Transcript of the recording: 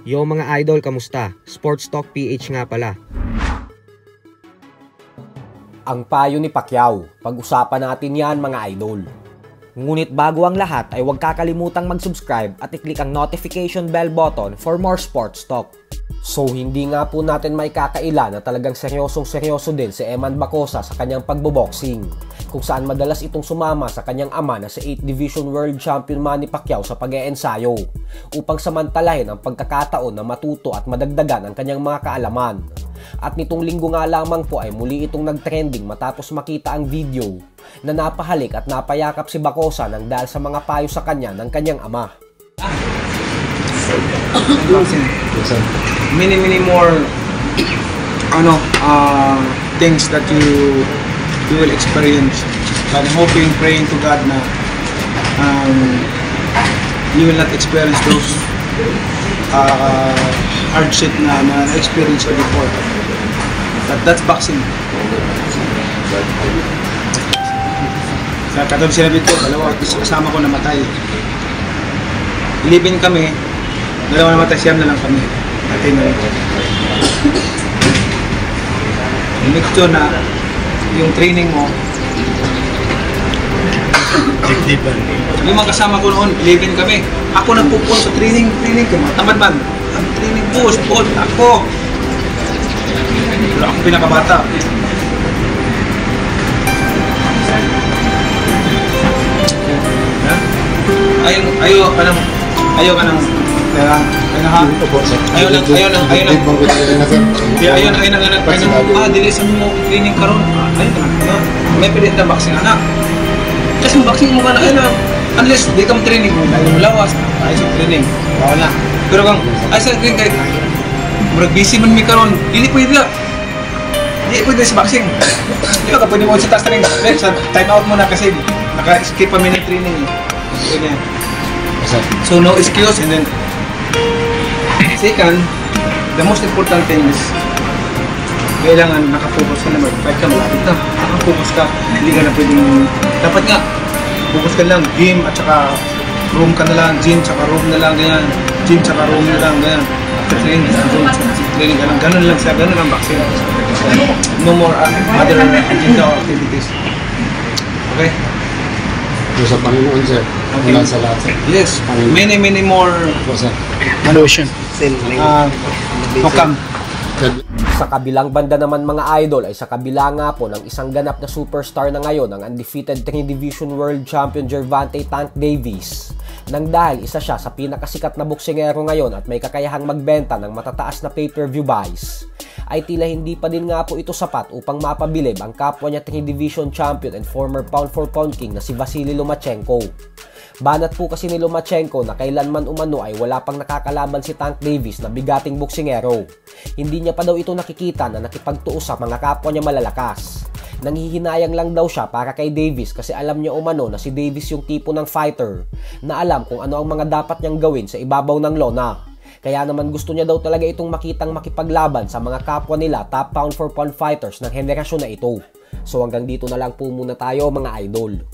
Yo mga idol, kamusta? Sports Talk PH nga pala. Ang payo ni Pacquiao, pag-usapan natin yan mga idol. Ngunit bago ang lahat ay huwag kakalimutang mag-subscribe at i-click ang notification bell button for more sports talk. So hindi nga po natin may kakaila na talagang seryosong-seryoso din si Eman Bacosa sa kanyang pagboboxing, kung saan madalas itong sumama sa kanyang ama na si 8th Division World Champion Manny Pacquiao sa pag-eensayo upang samantalahin ang pagkakataon na matuto at madagdagan ang kanyang mga kaalaman. At nitong linggo nga lamang po ay muli itong nag-trending matapos makita ang video na napahalik at napayakap si Bacosa nang dahil sa mga payo sa kanya ng kanyang ama. Many more things that you will experience. But I'm hoping, praying to God na you will not experience those hardship na experience before. But that's boxing. Sa katulad sinabi ko, dalawa kasama ko namatay. Living kami, dalawa namatay, siyam na lang kami. Natin na rin. Make sure na yung training mo, yung mga kasama ko noon, living kami. Ako nagpupun sa training ko, tamad man. Ang training push, ako. Pero ako pinakabata. Ayaw ka ng dilisan mo training karon. May pilit na boxing anak. Kasi boxing mo ka na unless di ka training mo dahil lawas ay sa training bawal na. Pero kung ay sa training kahit murag busy man mi karon dili pwede sa boxing. Di ka pwede mo sa taas training sa time out mo na kasi naka-skip pa minute training eh. So no excuse. And then second, the most important thing is kailangan nakafocus ka naman. Fight ka, malapit na. Nakafocus ka. Hindi ka na pwedeng... Dapat nga, focus ka lang. Gym at saka room ka na lang. Gym tsaka room na lang. Ganyan. Gym tsaka room na lang. Ganyan. After training, training ka lang. Ganun lang siya. Ganun lang boxing. No more other agenda or activities. Okay? Sa Panginoon, sir. Okay. Wala sa lahat, sir. Yes. Many more... Motion. Welcome. Sa kabilang banda naman mga idol ay sa kabila nga po ng isang ganap na superstar na ngayon ang undefeated 3 Division World Champion Gervonta Tank Davis. Nang dahil isa siya sa pinakasikat na boksingero ngayon at may kakayahang magbenta ng matataas na pay-per-view buys, ay tila hindi pa din nga po ito sapat upang mapabilib ang kapwa niya 3 Division Champion and former pound-for-pound king na si Vasily Lomachenko. Banat po kasi ni Lomachenko na kailanman umano ay wala pang nakakalaban si Tank Davis na bigating boksingero. Hindi niya pa daw ito nakikita na nakipagtuos sa mga kapwa niya malalakas. Nanghihinayang lang daw siya para kay Davis kasi alam niya umano na si Davis yung tipo ng fighter na alam kung ano ang mga dapat niyang gawin sa ibabaw ng lona. Kaya naman gusto niya daw talaga itong makitang makipaglaban sa mga kapwa nila top pound-for-pound fighters ng henerasyon na ito. So hanggang dito na lang po muna tayo mga idol.